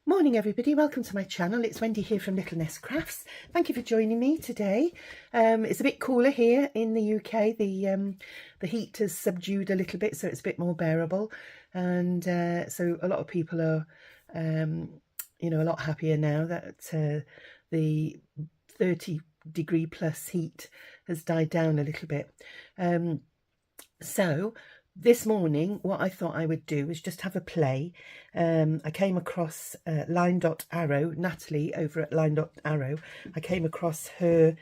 Morning everybody, welcome to my channel. It's Wendy here from Little Nest Crafts. Thank you for joining me today. It's a bit cooler here in the UK. The heat has subdued a little bit, so it's a bit more bearable, and so a lot of people are a lot happier now that the 30-degree plus heat has died down a little bit. So this morning, what I thought I would do was just have a play. I came across LineDotArrow, Natalie over at LineDotArrow. I came across her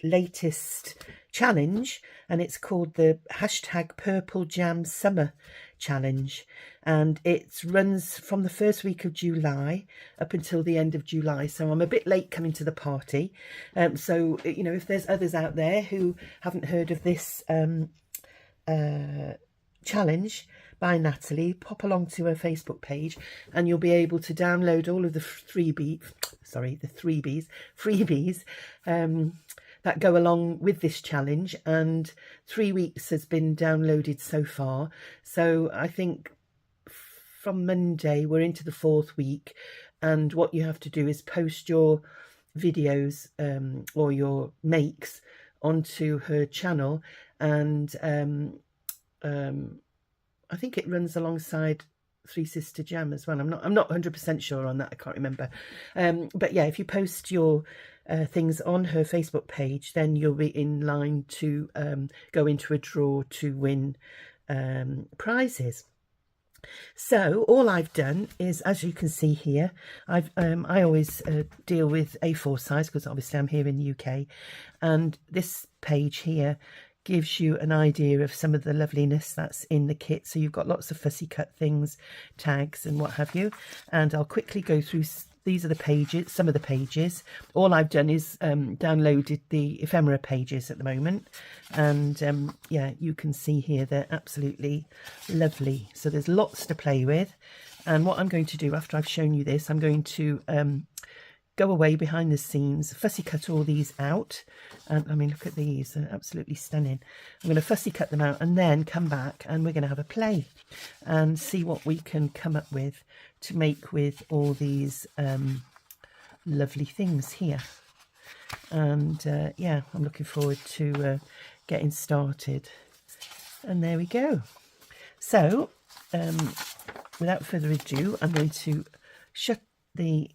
latest challenge, and it's called the #PurpleJamSummer challenge, and it runs from the first week of July up until the end of July. So I'm a bit late coming to the party. So if there's others out there who haven't heard of this challenge by Natalie, pop along to her Facebook page and you'll be able to download all of the freebies that go along with this challenge, and 3 weeks has been downloaded so far. So I think from Monday we're into the 4th week, and what you have to do is post your videos or your makes onto her channel, and I think it runs alongside Three Sister Jam as well. I'm not 100% sure on that. I can't remember. But yeah, if you post your things on her Facebook page, then you'll be in line to go into a draw to win prizes. So all I've done is, as you can see here, I always deal with A4 size because obviously I'm here in the UK, and this page here gives you an idea of some of the loveliness that's in the kit. So you've got lots of fussy cut things, tags and what have you, and I'll quickly go through. These are the pages, some of the pages. All I've done is downloaded the ephemera pages at the moment, and yeah, you can see here they're absolutely lovely. So there's lots to play with, and what I'm going to do after I've shown you this, I'm going to go away behind the scenes, fussy cut all these out. I mean, look at these, they're absolutely stunning. I'm going to fussy cut them out and then come back and we're going to have a play and see what we can come up with to make with all these lovely things here. And yeah, I'm looking forward to getting started. And there we go. So without further ado, I'm going to shut the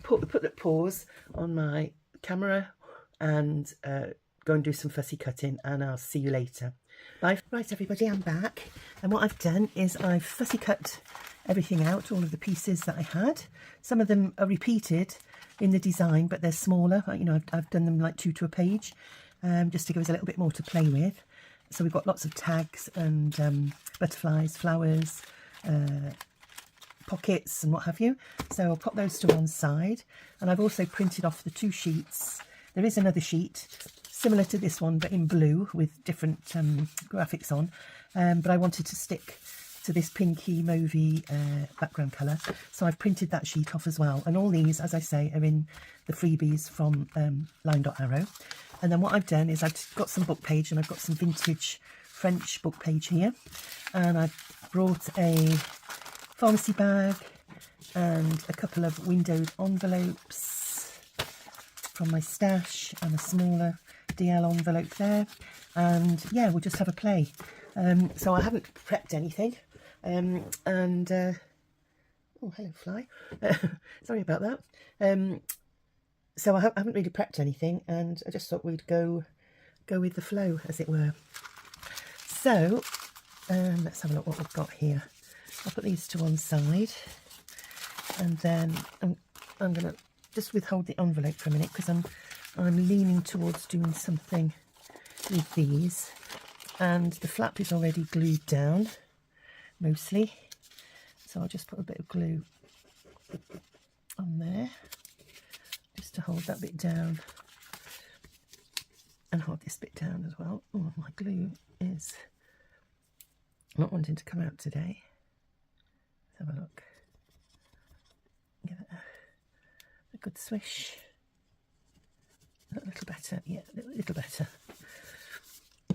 put the pause on my camera and go and do some fussy cutting, and I'll see you later. Bye. Right everybody, I'm back, and what I've done is I've fussy cut everything out, all of the pieces that I had. Some of them are repeated in the design, but they're smaller. I've done them like 2 to a page, just to give us a little bit more to play with. So we've got lots of tags and butterflies, flowers, pockets and what have you. So I'll pop those to one side, and I've also printed off the 2 sheets. There is another sheet similar to this one but in blue with different graphics on, but I wanted to stick to this pinky mauvey background colour, so I've printed that sheet off as well. And all these, as I say, are in the freebies from LineDotArrow. And then what I've done is I've got some book page, and I've got some vintage French book page here, and I've brought a pharmacy bag and a couple of windowed envelopes from my stash, and a smaller DL envelope there, and yeah, we'll just have a play. So I haven't prepped anything, oh, hello fly. Sorry about that. So I haven't really prepped anything, and I just thought we'd go with the flow, as it were. So let's have a look what we've got here. I'll put these to one side, and then I'm going to just withhold the envelope for a minute because I'm leaning towards doing something with these, and the flap is already glued down mostly, so I'll just put a bit of glue on there just to hold that bit down and hold this bit down as well. Oh, my glue is not wanting to come out today. Let's have a look. Give it a good swish. A little better, yeah, a little better.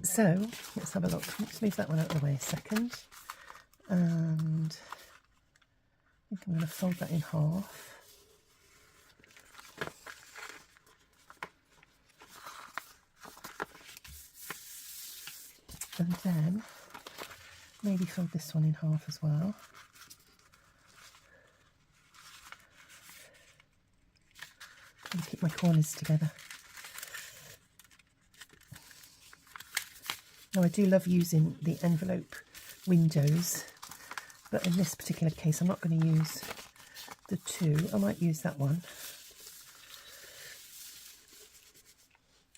So let's have a look. Let's move that one out of the way a second, and think I'm going to fold that in half. And then maybe fold this one in half as well. And keep my corners together. Now I do love using the envelope windows, but in this particular case I'm not going to use the two. I might use that one.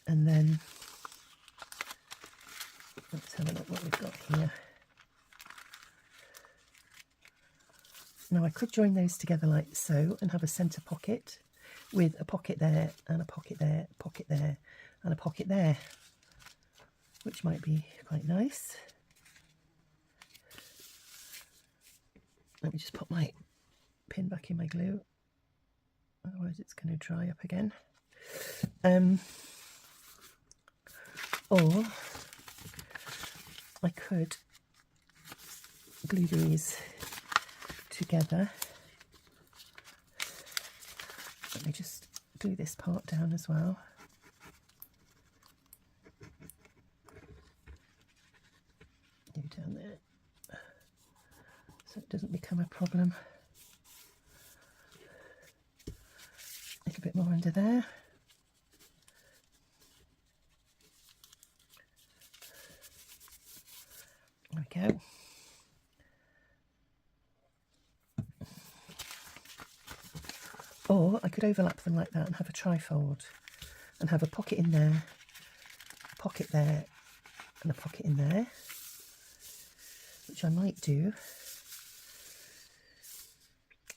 And then let's have a look what we've got here. Now I could join those together like so and have a centre pocket with a pocket there and a pocket there, a pocket there and a pocket there, which might be quite nice. Let me just put my pin back in my glue, otherwise it's going to dry up again. Or I could glue these together. Let me just glue this part down as well. Glue down there so it doesn't become a problem. A little bit more under there. There we go. Or I could overlap them like that and have a trifold and have a pocket in there, a pocket there and a pocket in there, which I might do.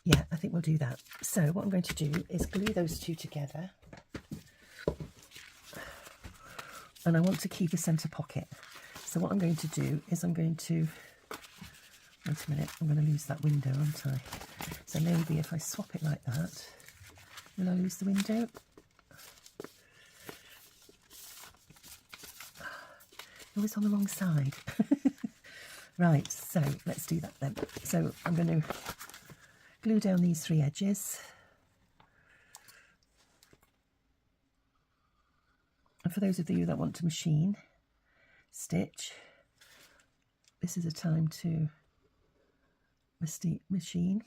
Yeah, I think we'll do that. So what I'm going to do is glue those two together, and I want to keep a centre pocket. So what I'm going to do is I'm going to, wait a minute, I'm going to lose that window, aren't I? So maybe if I swap it like that, will I lose the window? Oh, it's on the wrong side. Right, so let's do that then. So I'm going to glue down these three edges. And for those of you that want to machine, stitch, this is a time to machine.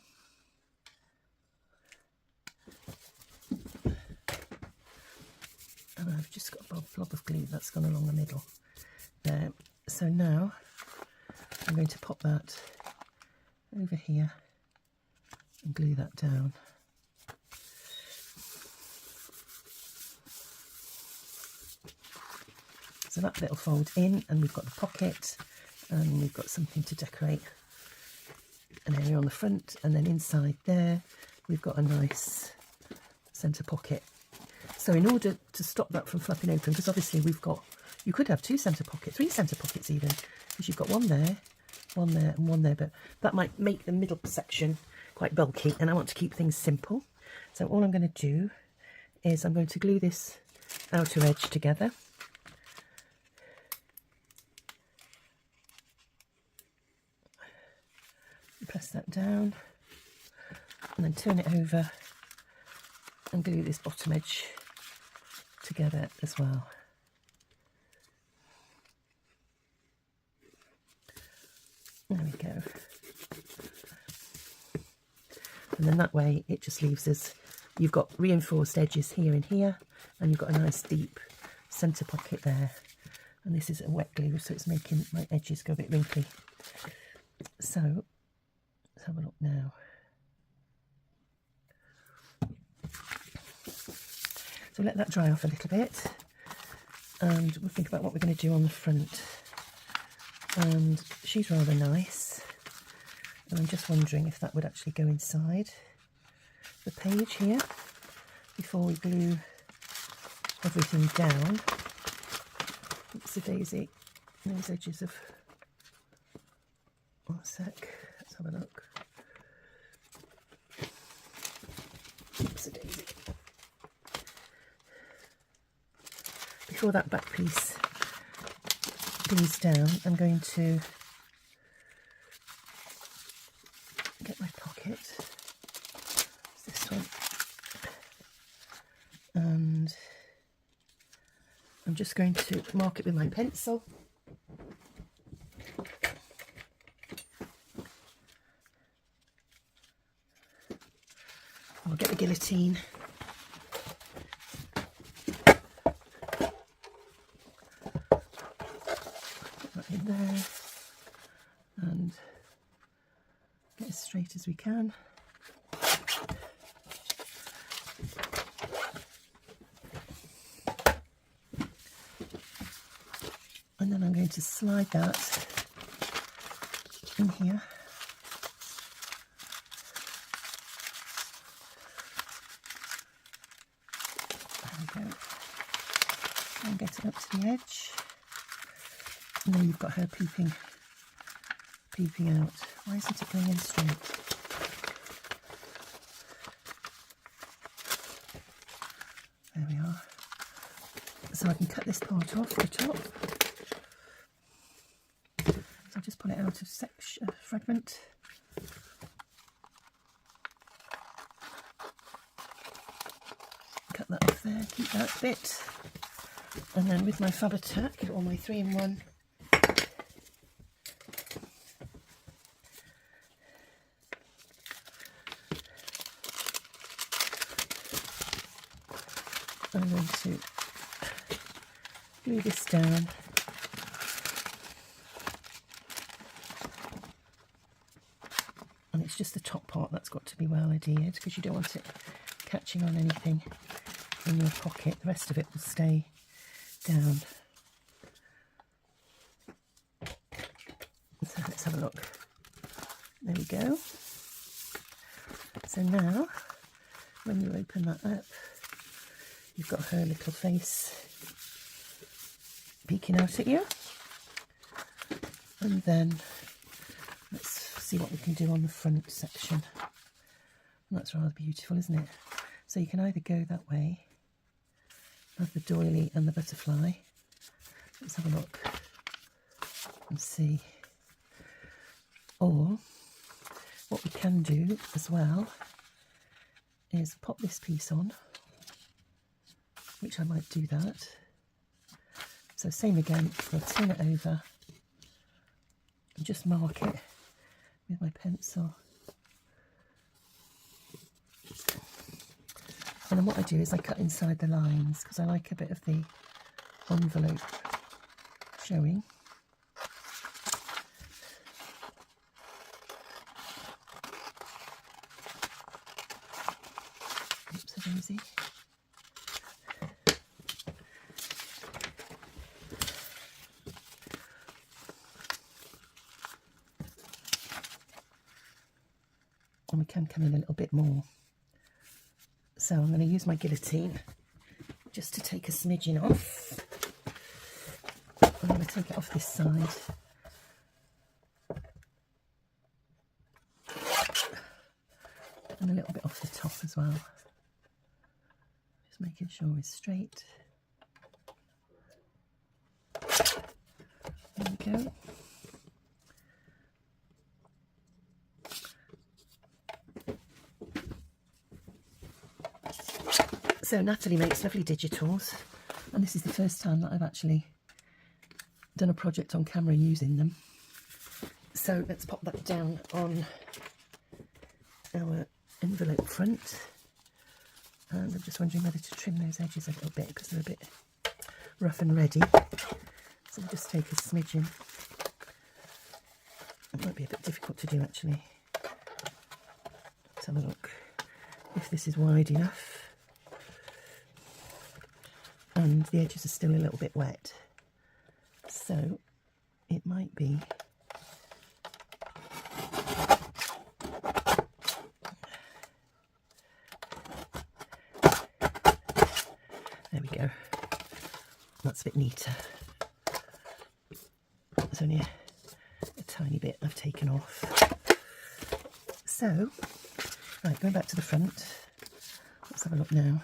And I've just got a blob of glue that's gone along the middle there. So now I'm going to pop that over here and glue that down. So that little fold in, and we've got the pocket, and we've got something to decorate an area on the front, and then inside there we've got a nice centre pocket. So in order to stop that from flapping open, because obviously we've got, you could have two centre pockets, three centre pockets even, because you've got one there, and one there, but that might make the middle section quite bulky, and I want to keep things simple. So all I'm going to do is I'm going to glue this outer edge together. Press that down and then turn it over and glue this bottom edge together as well. There we go. And then that way it just leaves us, you've got reinforced edges here and here, and you've got a nice deep centre pocket there. And this is a wet glue, so it's making my edges go a bit wrinkly. So let's have a look now. So let that dry off a little bit, and we'll think about what we're going to do on the front. And she's rather nice, and I'm just wondering if that would actually go inside the page here before we glue everything down. Oops, a daisy, those edges of, one sec, let's have a look. Oops, a daisy. Before that back piece glues down, I'm going to get my pocket I'm just going to mark it with my pencil. I'll get the guillotine. Put that in there and get as straight as we can. And then I'm going to slide that in here. There we go. And get it up to the edge. And then you've got her peeping out. Why isn't it going in straight? There we are. So I can cut this part off the top. So I'll just pull it out of fragment. Cut that off there, keep that bit. And then with my Fab-Attack, or my 3-in-1, I'm going to glue this down. And it's just the top part that's got to be well adhered, because you don't want it catching on anything in your pocket. The rest of it will stay down. So let's have a look. There we go. So now, when you open that up, you've got her little face peeking out at you. And then let's see what we can do on the front section. And that's rather beautiful, isn't it? So you can either go that way, have the doily and the butterfly. Let's have a look and see. Or what we can do as well is pop this piece on, which I might do that. So same again, I'll turn it over and just mark it with my pencil. And then what I do is I cut inside the lines, because I like a bit of the envelope showing. Oops, a daisy. And we can come in a little bit more. So I'm going to use my guillotine just to take a smidgen off. I'm going to take it off this side. And a little bit off the top as well. Just making sure it's straight. There we go. So Natalie makes lovely digitals, and this is the first time that I've actually done a project on camera using them. So let's pop that down on our envelope front, and I'm just wondering whether to trim those edges a little bit because they're a bit rough and ready. So we'll just take a smidgen. It might be a bit difficult to do actually. Let's have a look if this is wide enough. And the edges are still a little bit wet, so it might be there we go, that's a bit neater. There's only a tiny bit I've taken off. So right, going back to the front, let's have a look now.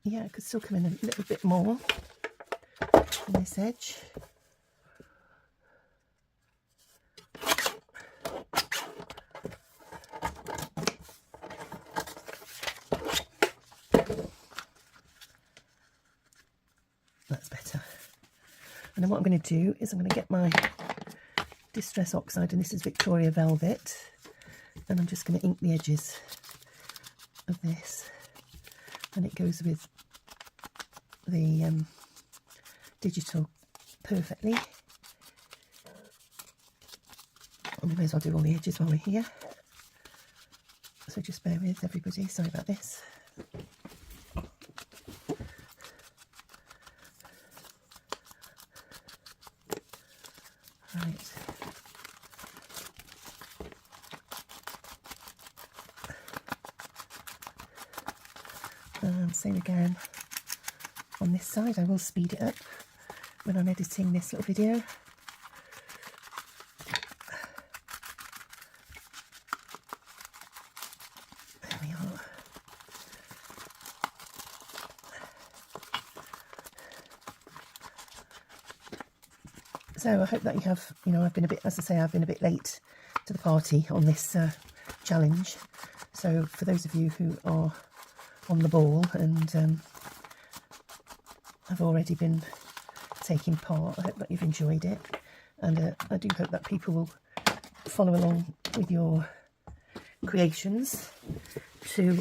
Yeah, I could still come in a little bit more on this edge. And then what I'm going to do is I'm going to get my Distress Oxide, and this is Victoria Velvet, and I'm just going to ink the edges of this, and it goes with the digital perfectly. And we may as well do all the edges while we're here, so just bear with everybody, sorry about this. Right. Same again on this side. I will speed it up when I'm editing this little video. There we are. So I hope that you have, I've been a bit, as I say, I've been a bit late to the party on this challenge. So for those of you who are on the ball and have already been taking part, I hope that you've enjoyed it, and I do hope that people will follow along with your creations to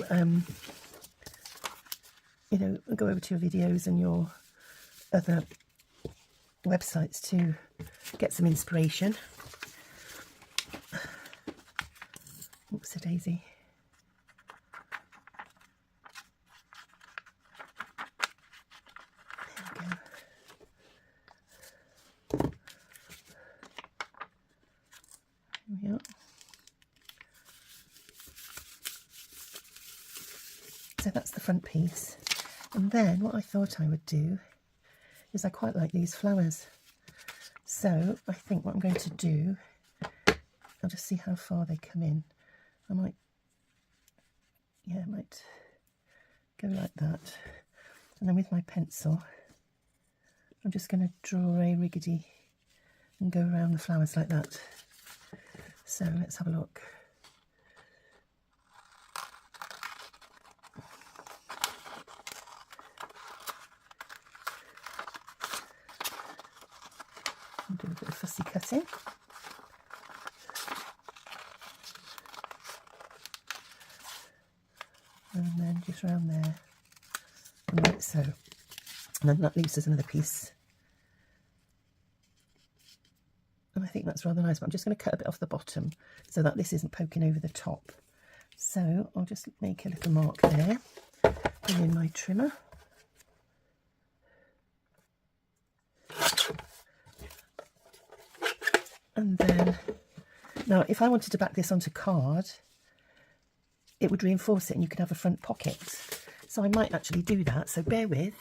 go over to your videos and your other websites to get some inspiration. Oops, a daisy. So that's the front piece, and then what I thought I would do is I quite like these flowers, so I think what I'm going to do, I'll just see how far they come in. I might go like that, and then with my pencil I'm just going to draw a riggedy and go around the flowers like that. So let's have a look. I'll do a bit of fussy cutting. And then just around there, and like so. And then that leaves us another piece. And I think that's rather nice, but I'm just going to cut a bit off the bottom so that this isn't poking over the top. So I'll just make a little mark there, bring in my trimmer. And then, now if I wanted to back this onto card, it would reinforce it and you could have a front pocket. So I might actually do that, so bear with.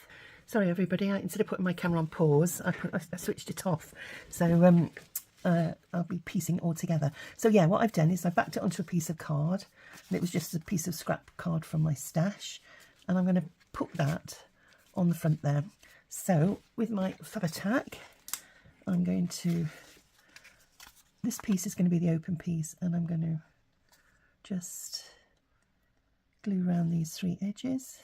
Sorry everybody, instead of putting my camera on pause, I switched it off. So I'll be piecing it all together. So yeah, what I've done is I backed it onto a piece of card, and it was just a piece of scrap card from my stash, and I'm going to put that on the front there. So with my Fab-A-Tac, I'm going to, this piece is going to be the open piece, and I'm going to just glue around these three edges.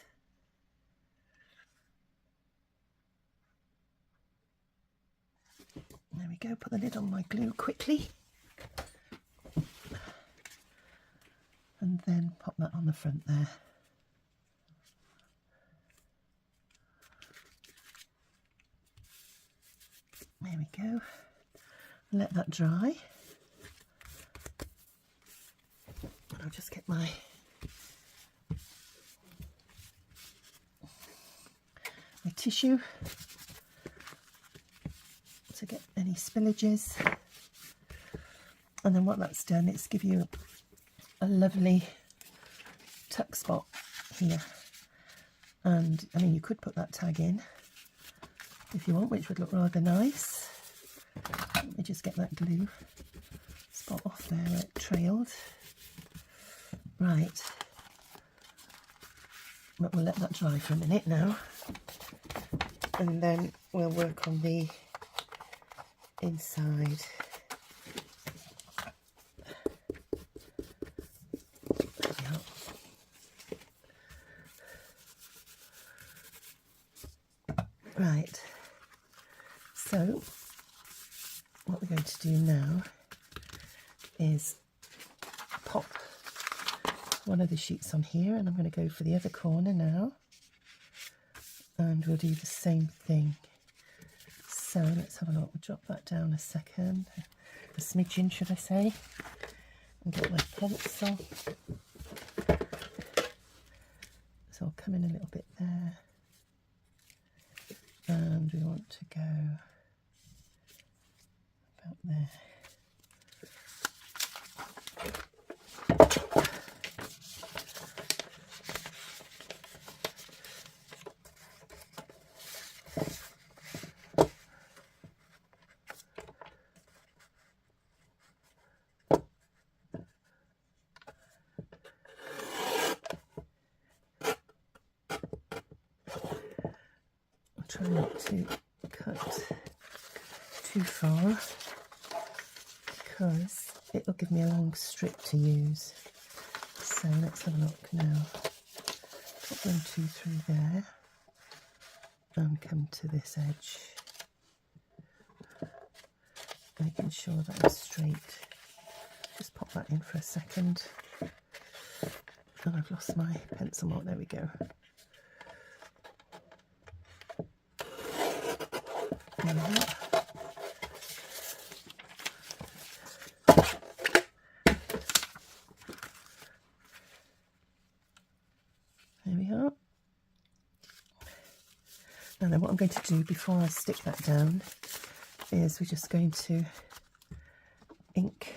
There we go, put the lid on my glue quickly, and then pop that on the front there. There we go, let that dry. And I'll just get my tissue to get any spillages, and then what that's done, it's give you a lovely tuck spot here. And I mean, you could put that tag in if you want, which would look rather nice. Let me just get that glue spot off there where it trailed. Right, but we'll let that dry for a minute now, and then we'll work on the inside. Right, so what we're going to do now is pop one of the sheets on here, and I'm going to go for the other corner now, and we'll do the same thing. So let's have a look. We'll drop that down a second, a smidgen should I say, and get my pencil. So I'll come in a little bit there, and we want to go about there. Try not to cut too far because it will give me a long strip to use. So let's have a look now. Put 1, 2 through there and come to this edge, making sure that I'm straight. Just pop that in for a second. And I've lost my pencil mark. There we go. There we are. And then what I'm going to do before I stick that down is we're just going to ink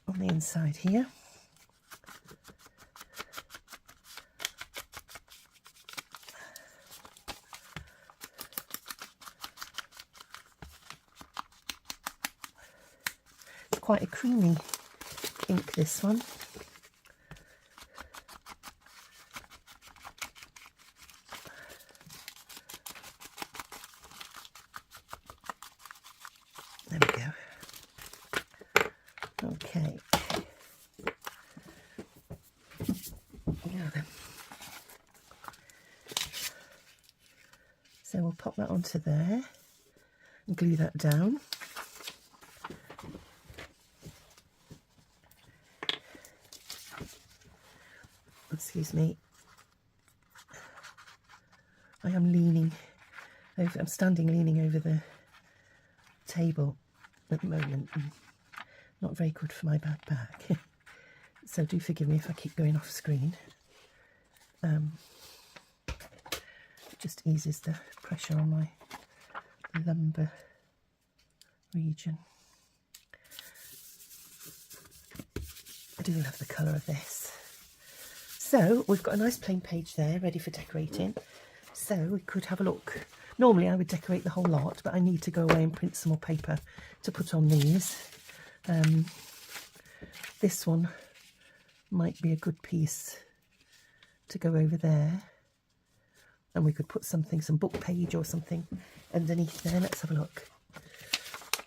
on the inside here. It's quite a creamy ink, this one. There we go. Okay. Now then. So we'll pop that onto there and glue that down. Excuse me. I am leaning over, I'm standing leaning over the table at the moment, and not very good for my bad back. So do forgive me if I keep going off screen. It just eases the pressure on my lumbar region. I do love the colour of this. So we've got a nice plain page there ready for decorating. So we could have a look. Normally I would decorate the whole lot, but I need to go away and print some more paper to put on these. This one might be a good piece to go over there. And we could put something, some book page or something underneath there. Let's have a look.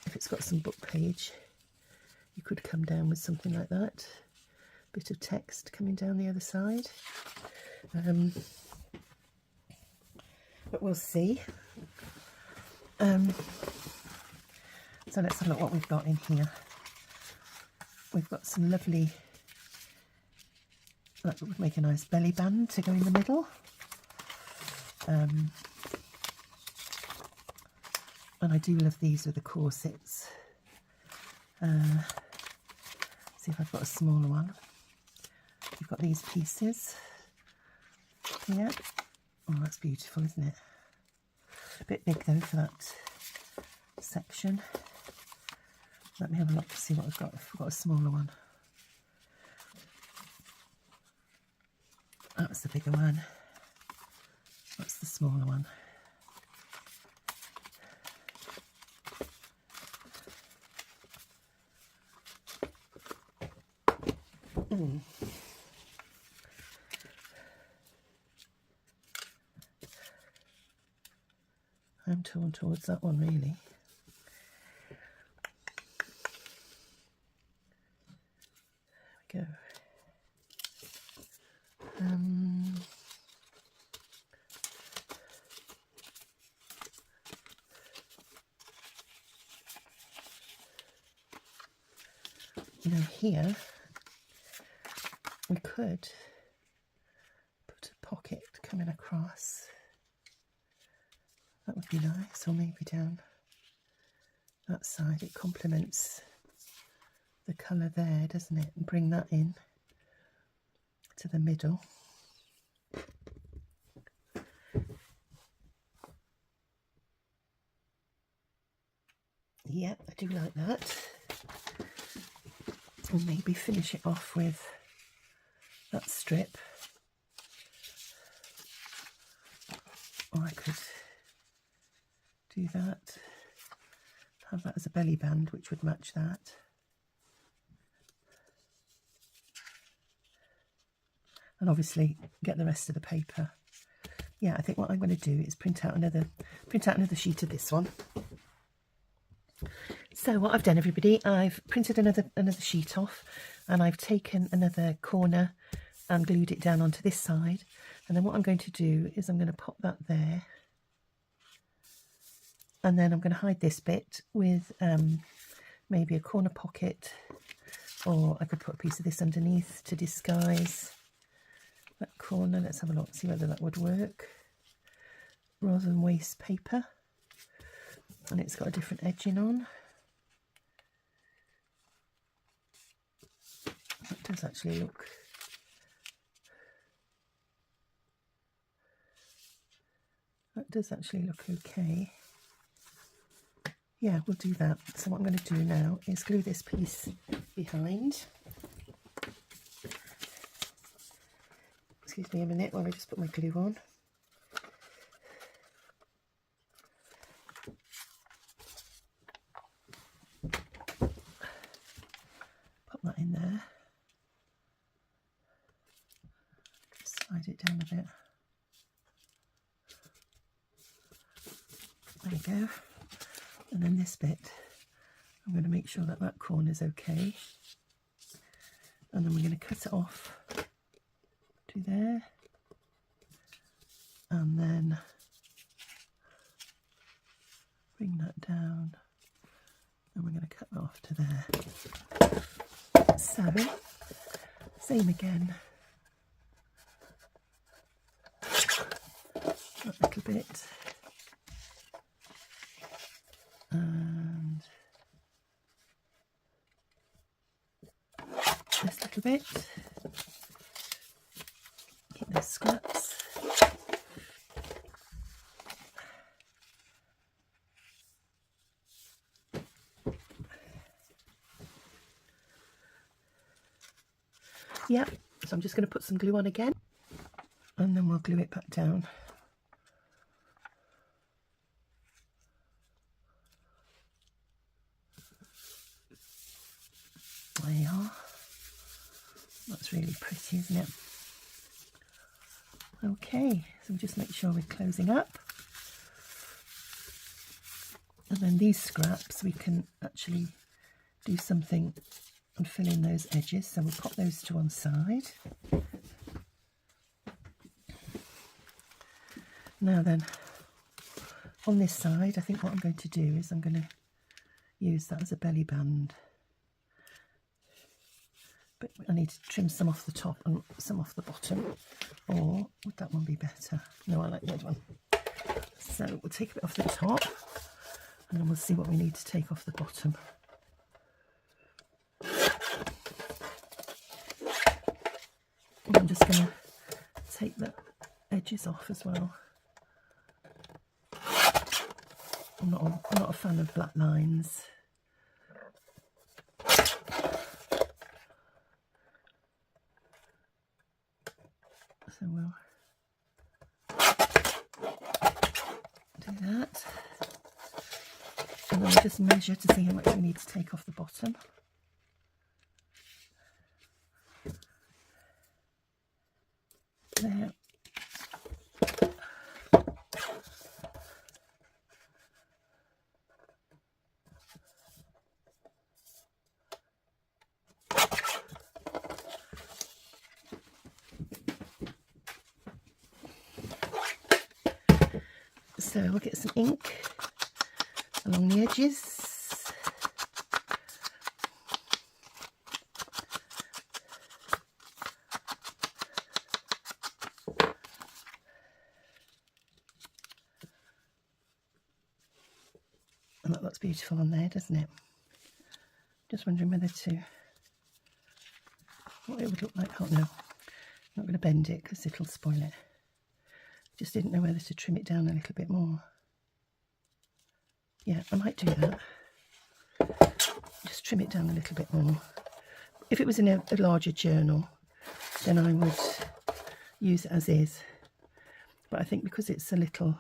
If it's got some book page, you could come down with something like that. Bit of text coming down the other side. But we'll see. So let's have a look what we've got in here. We've got some lovely, that would make a nice belly band to go in the middle. And I do love these with the corsets. See if I've got a smaller one. You've got these pieces here. Oh, that's beautiful, isn't it? A bit big though for that section. Let me have a look to see what we've got. If we've got a smaller one. That was the bigger one. That's the smaller one. I'm torn towards that one, really. There we go. Now here we could put a pocket coming across. That would be nice, or maybe down that side. It complements the colour there, doesn't it? And bring that in to the middle. Yeah, I do like that. And maybe finish it off with that strip. Or I could do that, have that as a belly band, which would match that. And obviously get the rest of the paper. Yeah, I think what I'm going to do is print out another sheet of this one. So what I've done, everybody, I've printed another sheet off, and I've taken another corner and glued it down onto this side. And then what I'm going to do is I'm going to pop that there, and then I'm going to hide this bit with maybe a corner pocket, or I could put a piece of this underneath to disguise that corner. Let's have a look, see whether that would work, rather than waste paper. And it's got a different edging on. That does actually look, okay. Yeah, we'll do that. So what I'm going to do now is glue this piece behind. Excuse me a minute while I just put my glue on. Pop that in there. Slide it down a bit. There you go. And then this bit, I'm going to make sure that that corner's okay. And then we're going to cut it off to there. And then bring that down. And we're going to cut that off to there. So, same again. That little bit. And this little bit. Get those scraps. Yeah, so I'm just going to put some glue on again, and then we'll glue it back down. There you are. That's really pretty, isn't it? Okay, so we'll just make sure we're closing up. And then these scraps, we can actually do something and fill in those edges. So we'll pop those to one side. Now then, on this side, I think what I'm going to do is I'm going to use that as a belly band. But I need to trim some off the top and some off the bottom. Or would that one be better? No, I like the other one. So we'll take a bit off the top, and then we'll see what we need to take off the bottom. And I'm just going to take the edges off as well. I'm not a fan of black lines. So we'll do that, and then we'll just measure to see how much we need to take off the bottom. There. So we'll get some ink along the edges. And that looks beautiful on there, doesn't it? Just wondering whether to, what it would look like. Oh no, I'm not going to bend it because it'll spoil it. Just didn't know whether to trim it down a little bit more. Yeah, I might do that. Just trim it down a little bit more. If it was in a larger journal, then I would use it as is. But I think because it's a little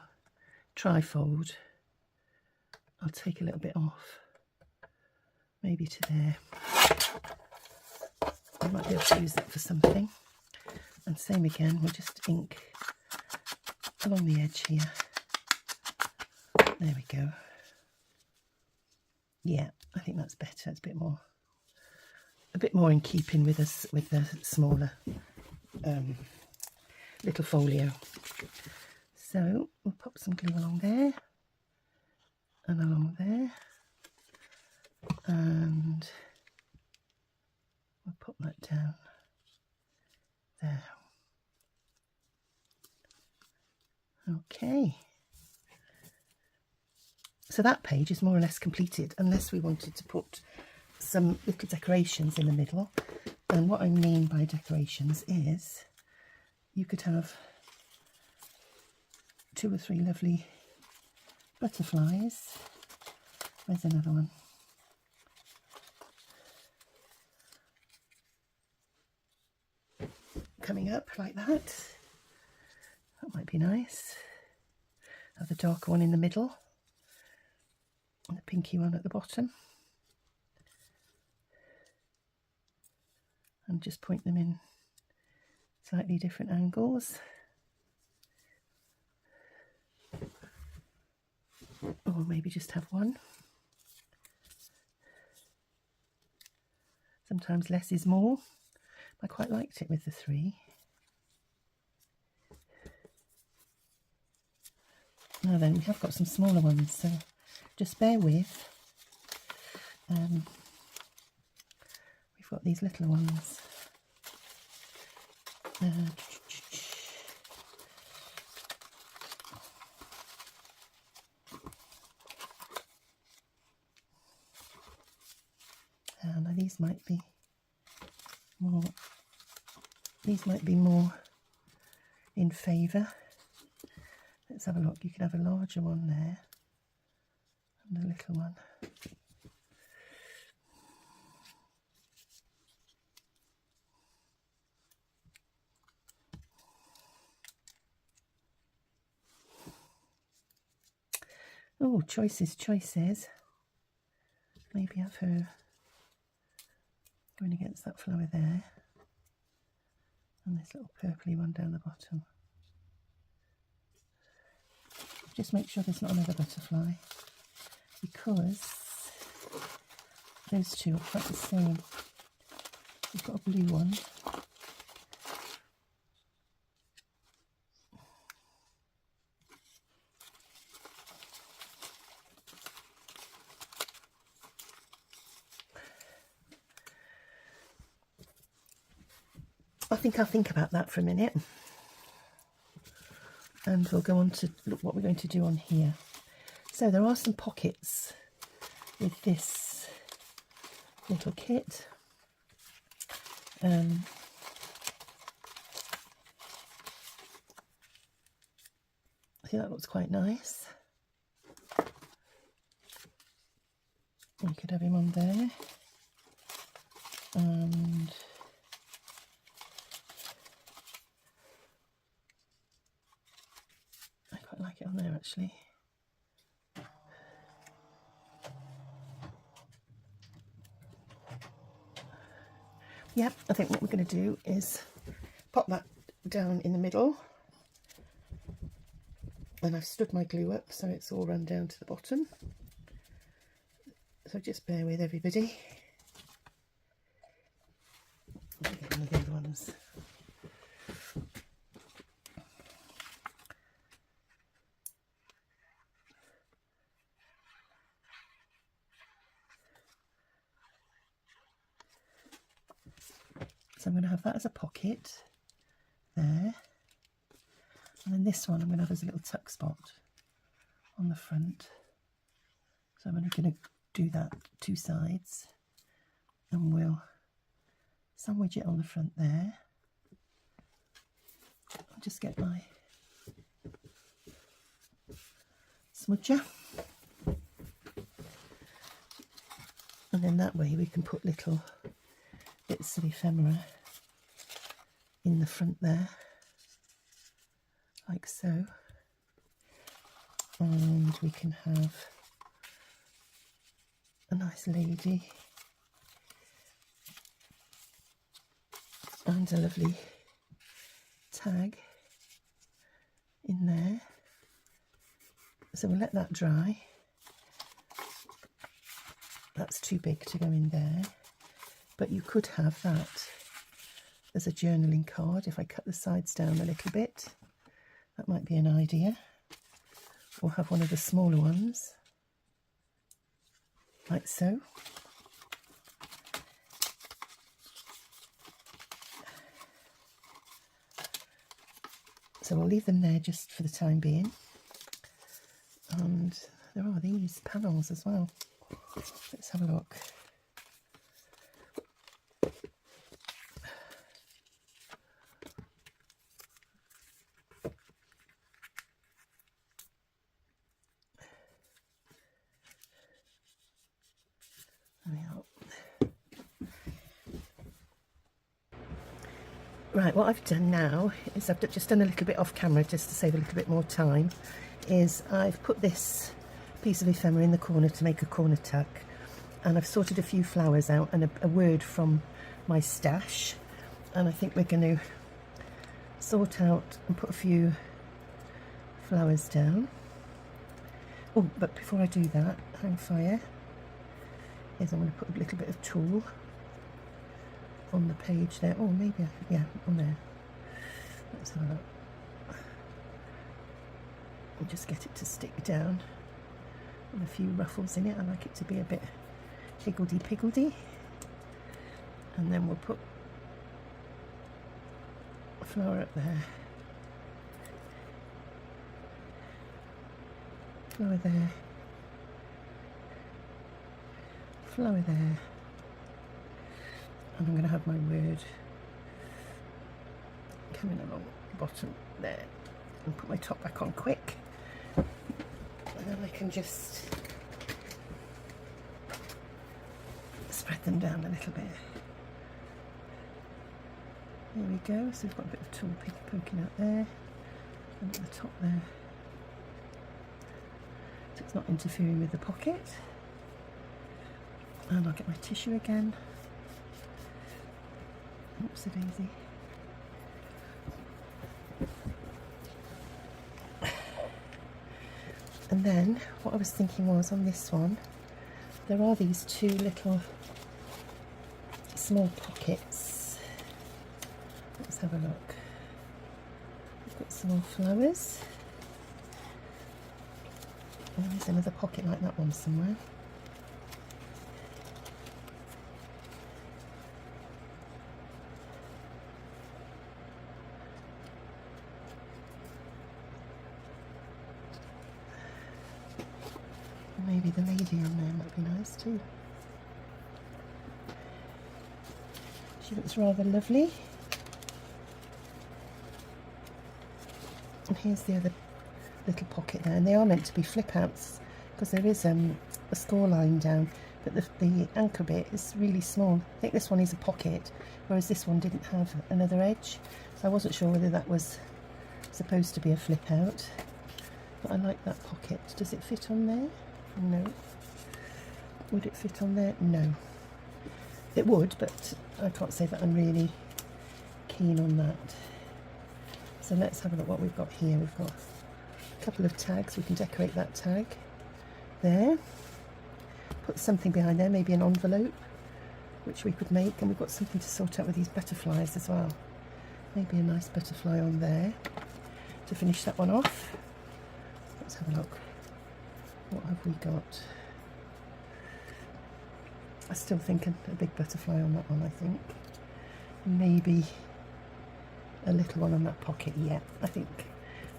trifold, I'll take a little bit off. Maybe to there. I might be able to use that for something. And same again, we'll just ink along the edge here. There we go. Yeah, I think that's better. It's a bit more in keeping with us, with the smaller little folio. So we'll pop some glue along there and along there, and we'll pop that down there. Okay. So that page is more or less completed, unless we wanted to put some little decorations in the middle. And what I mean by decorations is you could have 2 or 3 lovely butterflies. Where's another one? Coming up like that. That might be nice. Have the darker one in the middle and the pinky one at the bottom. And just point them in slightly different angles. Or maybe just have one. Sometimes less is more. I quite liked it with the 3. Now then, we have got some smaller ones, so just bear with. We've got these little ones. Now these might be more. These might be more in favour. Let's have a look. You could have a larger one there and a little one. Oh, choices, choices. Maybe have her going against that flower there. And this little purpley one down the bottom. Just make sure there's not another butterfly, because those two are quite the same. We've got a blue one. I think I'll think about that for a minute. And we'll go on to look what we're going to do on here. So there are some pockets with this little kit. I think that looks quite nice. You could have him on there. And I like it on there actually. Yep, I think what we're going to do is pop that down in the middle, and I've stood my glue up so it's all run down to the bottom, so just bear with everybody. Get one of these ones. So I'm going to have that as a pocket there, and then this one I'm going to have as a little tuck spot on the front, So I'm only going to do that 2 sides, and we'll sandwich it on the front there. I'll just get my smudger, and then that way we can put little bits of ephemera in the front there, like so, and we can have a nice lady and a lovely tag in there. So we'll let that dry. That's too big to go in there, but you could have that as a journaling card. If I cut the sides down a little bit, that might be an idea. Or have one of the smaller ones, like so. So we'll leave them there just for the time being. And there are these panels as well. Let's have a look. Right, what I've done now is I've just done a little bit off camera just to save a little bit more time, is I've put this piece of ephemera in the corner to make a corner tuck, and I've sorted a few flowers out and a word from my stash, and I think we're going to sort out and put a few flowers down. Oh, but before I do that, hang fire, is I'm going to put a little bit of tulle on the page there. Oh, maybe yeah, on there. Let's have a look. And just get it to stick down, and a few ruffles in it. I like it to be a bit higgledy-piggledy. And then we'll put a flower up there, flower there, flower there, and I'm going to have my word coming along the bottom there, and put my top back on quick, and then I can just spread them down a little bit. There we go. So we've got a bit of tulle poking out there and at the top there, so it's not interfering with the pocket. And I'll get my tissue again. Oopsie daisy. And then what I was thinking was, on this one there are these 2 little small pockets. Let's have a look. We've got some more flowers, and there's another pocket like that one somewhere. Maybe the lady on there might be nice too. She looks rather lovely. And here's the other little pocket there, and they are meant to be flip outs because there is a score line down, but the anchor bit is really small. I think this one is a pocket, whereas this one didn't have another edge, so I wasn't sure whether that was supposed to be a flip out, but I like that pocket. Does it fit on there? No. Would it fit on there? No. It would, but I can't say that I'm really keen on that. So let's have a look what we've got here. We've got a couple of tags. We can decorate that tag there. Put something behind there, maybe an envelope, which we could make, and we've got something to sort out with these butterflies as well. Maybe a nice butterfly on there to finish that one off. Let's have a look. What have we got? I still think a big butterfly on that one, I think. Maybe a little one on that pocket. Yeah, I think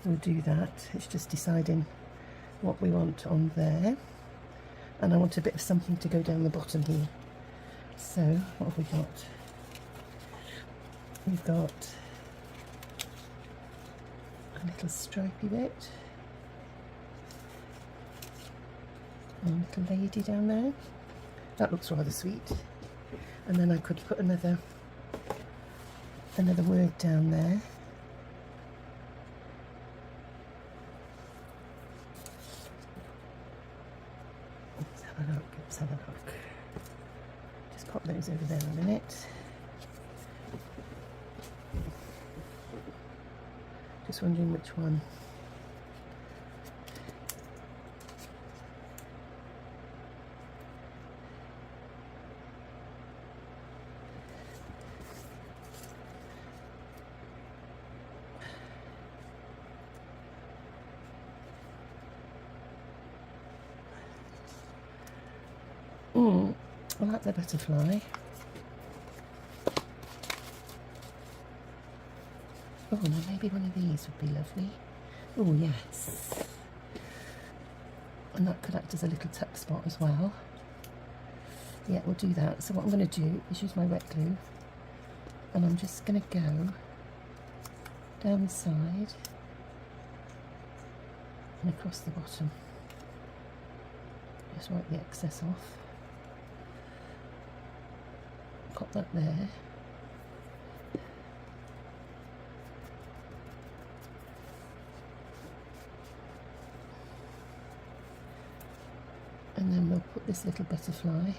we'll do that. It's just deciding what we want on there. and I want a bit of something to go down the bottom here. So what have we got? We've got a little stripy bit, and a little lady down there. That looks rather sweet. And then I could put another word down there. Let's have a look, let's have a look. Just pop those over there a minute. Just wondering which one. I like the butterfly. Oh, now maybe one of these would be lovely. Oh, yes. And that could act as a little tuck spot as well. Yeah, we'll do that. So what I'm going to do is use my wet glue, and I'm just going to go down the side and across the bottom. Just wipe the excess off. Pop that there. And then we'll put this little butterfly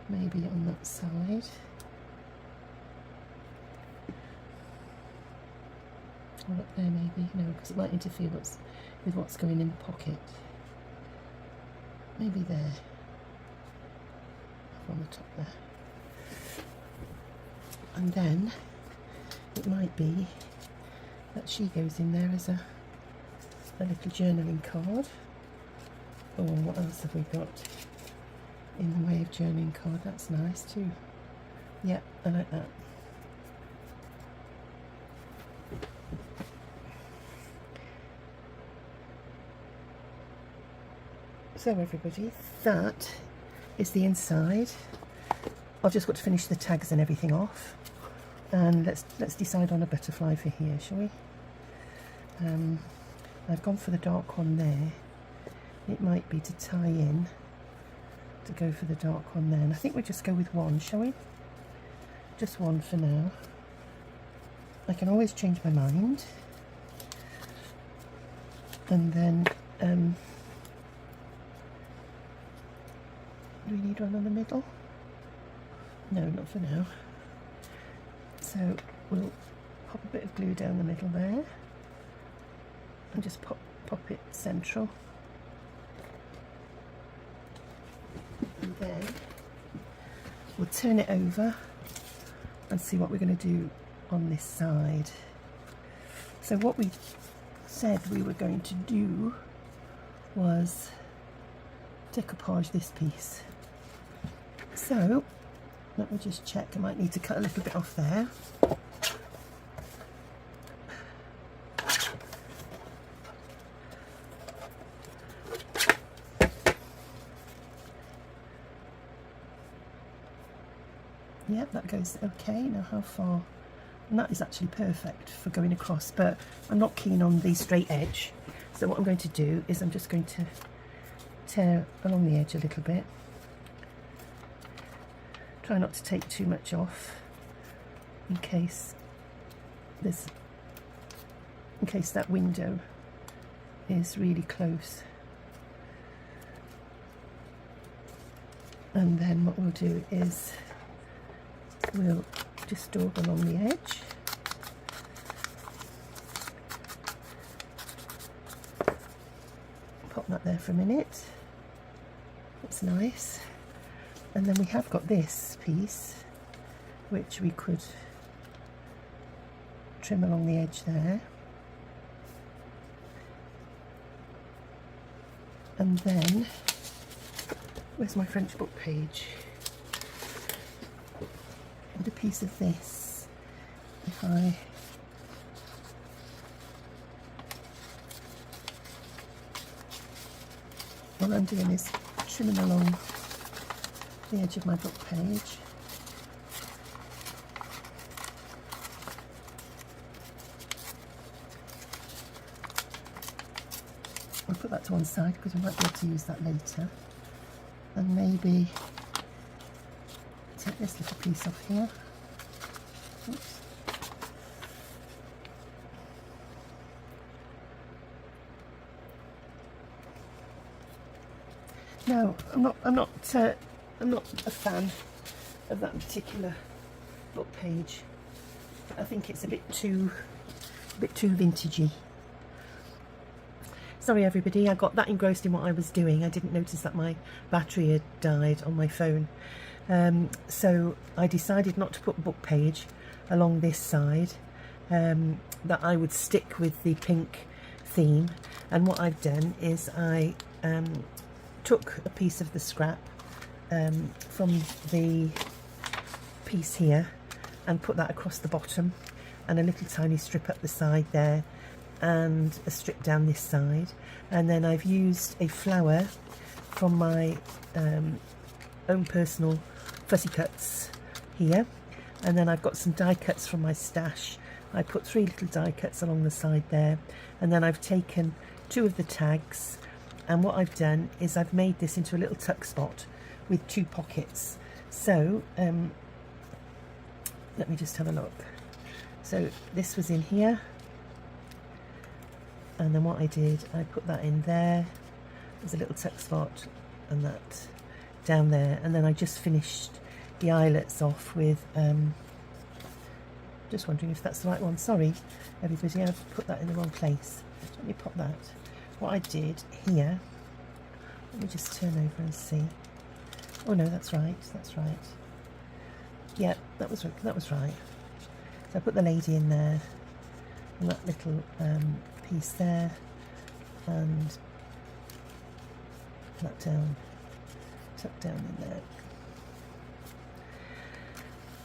maybe on that side. Or up there maybe, no, because it might interfere with what's going in the pocket. Maybe there, on the top there. And then it might be that she goes in there as a little journaling card. Oh, what else have we got in the way of journaling card? That's nice too. Yeah, I like that. So everybody, that is the inside. I've just got to finish the tags and everything off, and let's decide on a butterfly for here, shall we? I've gone for the dark one there. It might be to tie in, to go for the dark one there, and I think we'll just go with one, shall we? Just one for now. I can always change my mind, and then do we need one on the middle? No, not for now. So we'll pop a bit of glue down the middle there and just pop it central. And then we'll turn it over and see what we're going to do on this side. So what we said we were going to do was decoupage this piece. So let me just check, I might need to cut a little bit off there. Yep, that goes okay. Now how far? And that is actually perfect for going across, but I'm not keen on the straight edge. So what I'm going to do is I'm just going to tear along the edge a little bit. Try not to take too much off in case that window is really close. And then what we'll do is we'll just dawg along the edge. Pop that there for a minute. That's nice. And then we have got this piece which we could trim along the edge there. And then, where's my French book page? And a piece of this, if I all I'm doing is trimming along the edge of my book page. I'll put that to one side because we might be able to use that later. And maybe take this little piece off here. Oops. No, I'm not a fan of that particular book page. I think it's a bit too vintagey. Sorry everybody, I got that engrossed in what I was doing. I didn't notice that my battery had died on my phone. So I decided not to put book page along this side, that I would stick with the pink theme. And what I've done is I took a piece of the scrap from the piece here and put that across the bottom, and a little tiny strip up the side there, and a strip down this side. And then I've used a flower from my own personal fussy cuts here, and then I've got some die cuts from my stash. I put 3 little die cuts along the side there, and then I've taken 2 of the tags, and what I've done is I've made this into a little tuck spot with 2 pockets. So let me just have a look. So this was in here, and then what I did, I put that in there. There's a little tuck spot, and that down there, and then I just finished the eyelets off with just wondering if that's the right one. Sorry everybody, I've put that in the wrong place. Let me pop that. What I did here, let me just turn over and see. Oh no, that's right, that's right. Yeah, that was right. So I put the lady in there, and that little piece there, and that down, tuck down in there.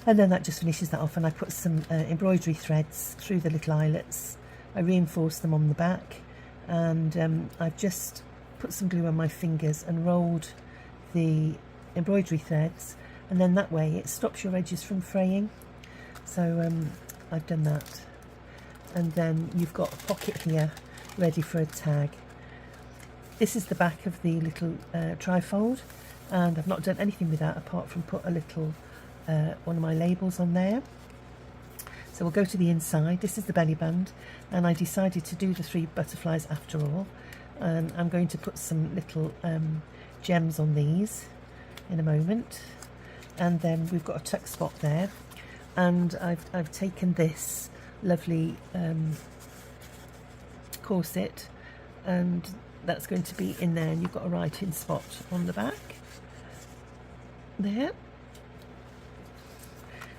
And then that just finishes that off, and I put some embroidery threads through the little eyelets. I reinforced them on the back, and I've just put some glue on my fingers and rolled the embroidery threads, and then that way it stops your edges from fraying. So I've done that, and then you've got a pocket here ready for a tag. This is the back of the little trifold, and I've not done anything with that apart from put a little one of my labels on there. So we'll go to the inside. This is the belly band, and I decided to do the 3 butterflies after all, and I'm going to put some little gems on these in a moment. And then we've got a tuck spot there, and I've taken this lovely corset, and that's going to be in there, and you've got a write-in spot on the back there.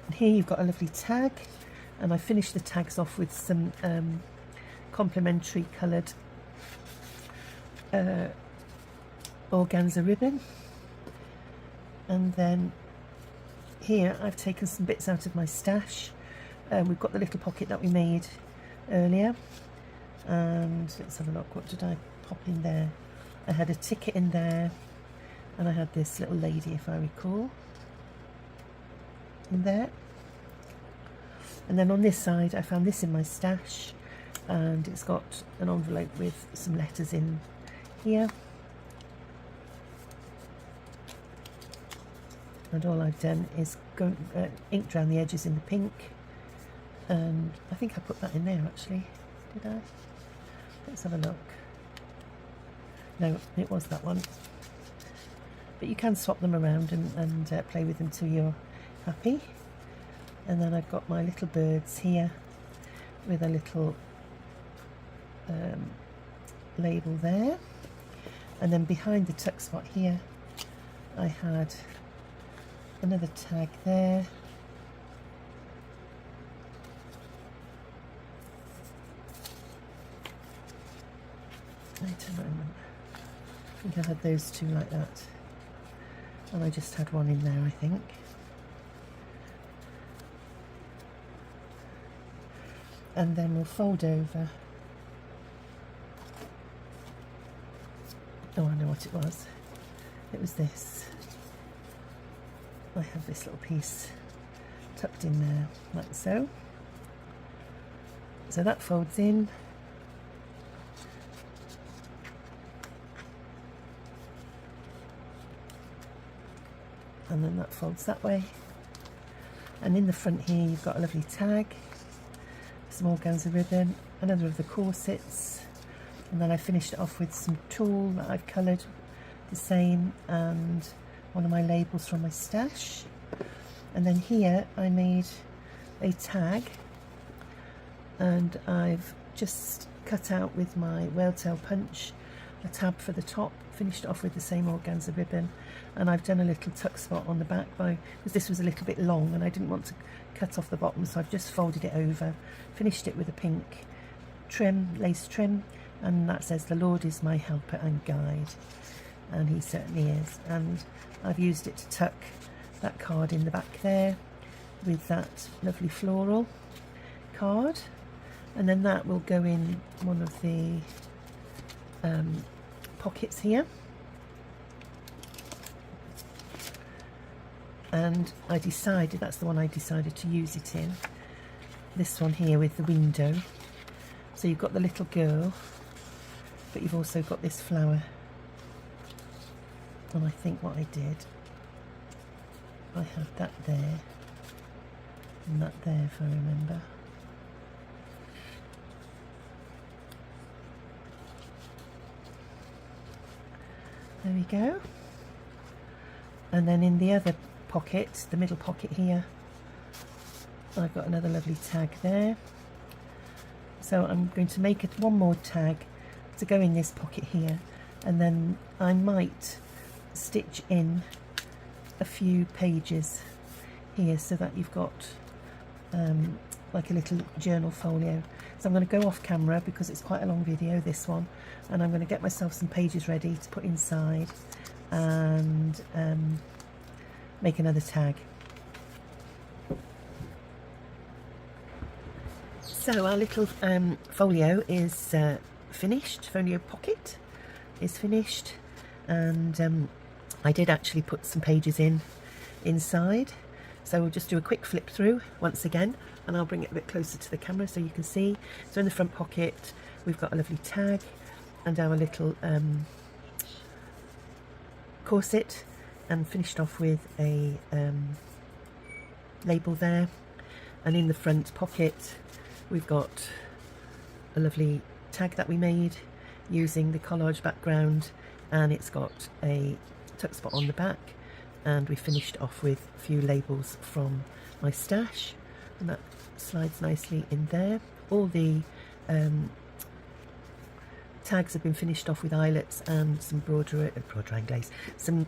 And here you've got a lovely tag, and I finished the tags off with some complementary coloured organza ribbon. And then here I've taken some bits out of my stash. We've got the little pocket that we made earlier, and let's have a look. What did I pop in there? I had a ticket in there, and I had this little lady, if I recall, in there. And then on this side I found this in my stash, and it's got an envelope with some letters in here. And all I've done is inked around the edges in the pink, and I think I put that in there actually, did I? Let's have a look. No, it was that one. But you can swap them around and play with them till you're happy. And then I've got my little birds here with a little label there. And then behind the tuck spot here I had another tag there. Wait a moment. I think I had those 2 like that, and I just had one in there, I think. And then we'll fold over. Oh, I know what it was. It was this. I have this little piece tucked in there, like so. So that folds in. And then that folds that way. And in the front here you've got a lovely tag, some organza ribbon, another of the corsets, and then I finished it off with some tulle that I've coloured the same, and one of my labels from my stash. And then here I made a tag, and I've just cut out with my whale tail punch a tab for the top, finished it off with the same organza ribbon, and I've done a little tuck spot on the back because this was a little bit long and I didn't want to cut off the bottom, so I've just folded it over, finished it with a pink trim, lace trim, and that says, "The Lord is my helper and guide," and he certainly is. And I've used it to tuck that card in the back there with that lovely floral card, and then that will go in one of the pockets here. And I decided, that's the one I decided to use it in, this one here with the window. So you've got the little girl, but you've also got this flower. And I think what I did, I had that there and that there, if I remember. There we go. And then in the other pocket, the middle pocket here, I've got another lovely tag there. So I'm going to make it one more tag to go in this pocket here, and then I might stitch in a few pages here so that you've got like a little journal folio. So I'm going to go off camera because it's quite a long video, this one, and I'm going to get myself some pages ready to put inside and make another tag. So our little folio is finished, folio pocket is finished, and I did actually put some pages inside. So we'll just do a quick flip through once again, and I'll bring it a bit closer to the camera so you can see. So in the front pocket we've got a lovely tag and our little corset, and finished off with a label there. And in the front pocket we've got a lovely tag that we made using the collage background, and it's got a tuck spot on the back, and we finished off with a few labels from my stash, and that slides nicely in there. All the tags have been finished off with eyelets and some broad-drawing glaze, some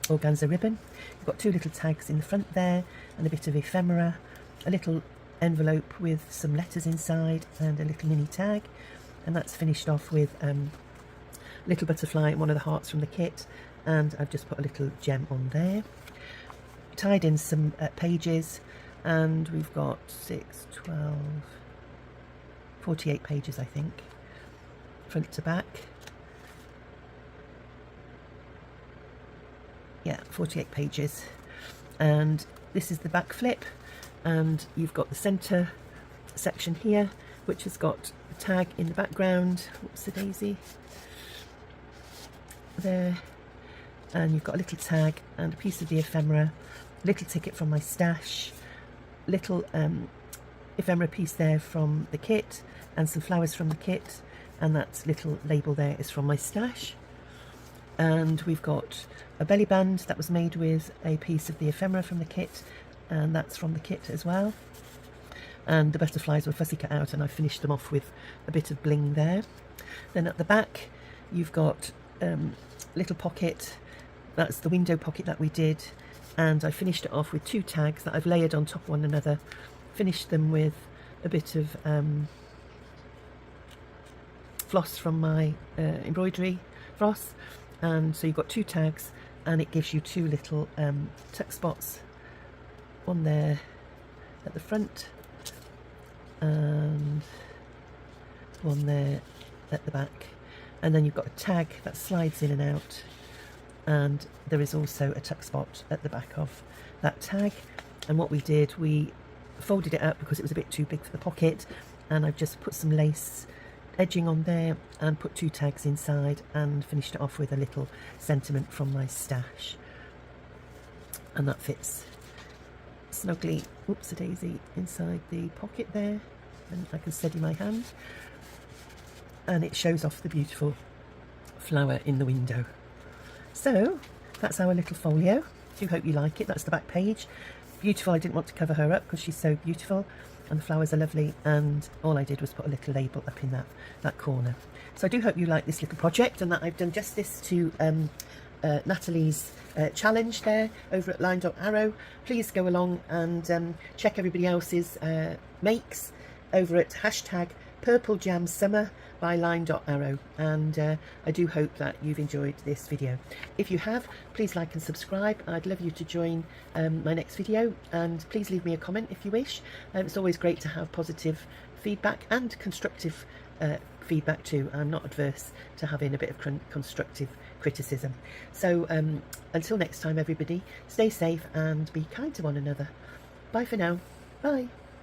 organza ribbon. You've got two little tags in the front there and a bit of ephemera, a little envelope with some letters inside and a little mini tag, and that's finished off with little butterfly, one of the hearts from the kit, and I've just put a little gem on there. Tied in some pages, and we've got 6, 12, 48 pages I think, front to back. Yeah, 48 pages, and this is the back flip, and you've got the centre section here which has got a tag in the background, whoops a daisy, there, and you've got a little tag and a piece of the ephemera, little ticket from my stash, little ephemera piece there from the kit, and some flowers from the kit, and that little label there is from my stash. And we've got a belly band that was made with a piece of the ephemera from the kit, and that's from the kit as well. And the butterflies were fussy cut out, and I finished them off with a bit of bling there. Then at the back you've got little pocket, that's the window pocket that we did, and I finished it off with two tags that I've layered on top of one another, finished them with a bit of floss from my embroidery floss, and so you've got two tags, and it gives you two little tuck spots, one there at the front and one there at the back, and then you've got a tag that slides in and out and there is also a tuck spot at the back of that tag. And what we did, we folded it up because it was a bit too big for the pocket, and I've just put some lace edging on there and put 2 tags inside and finished it off with a little sentiment from my stash, and that fits snugly, oops a daisy, inside the pocket there, and I can steady my hand, and it shows off the beautiful flower in the window. So that's our little folio. Do hope you like it. That's the back page. Beautiful. I didn't want to cover her up because she's so beautiful and the flowers are lovely, and all I did was put a little label up in that corner. So I do hope you like this little project and that I've done justice to Natalie's challenge there over at Line.Arrow. Please go along and check everybody else's makes over at #PurpleJamSummer by Line.Arrow, and I do hope that you've enjoyed this video. If you have, please like and subscribe. I'd love you to join my next video, and please leave me a comment if you wish. It's always great to have positive feedback and constructive feedback too. I'm not adverse to having a bit of constructive criticism. So until next time everybody, stay safe and be kind to one another. Bye for now. Bye.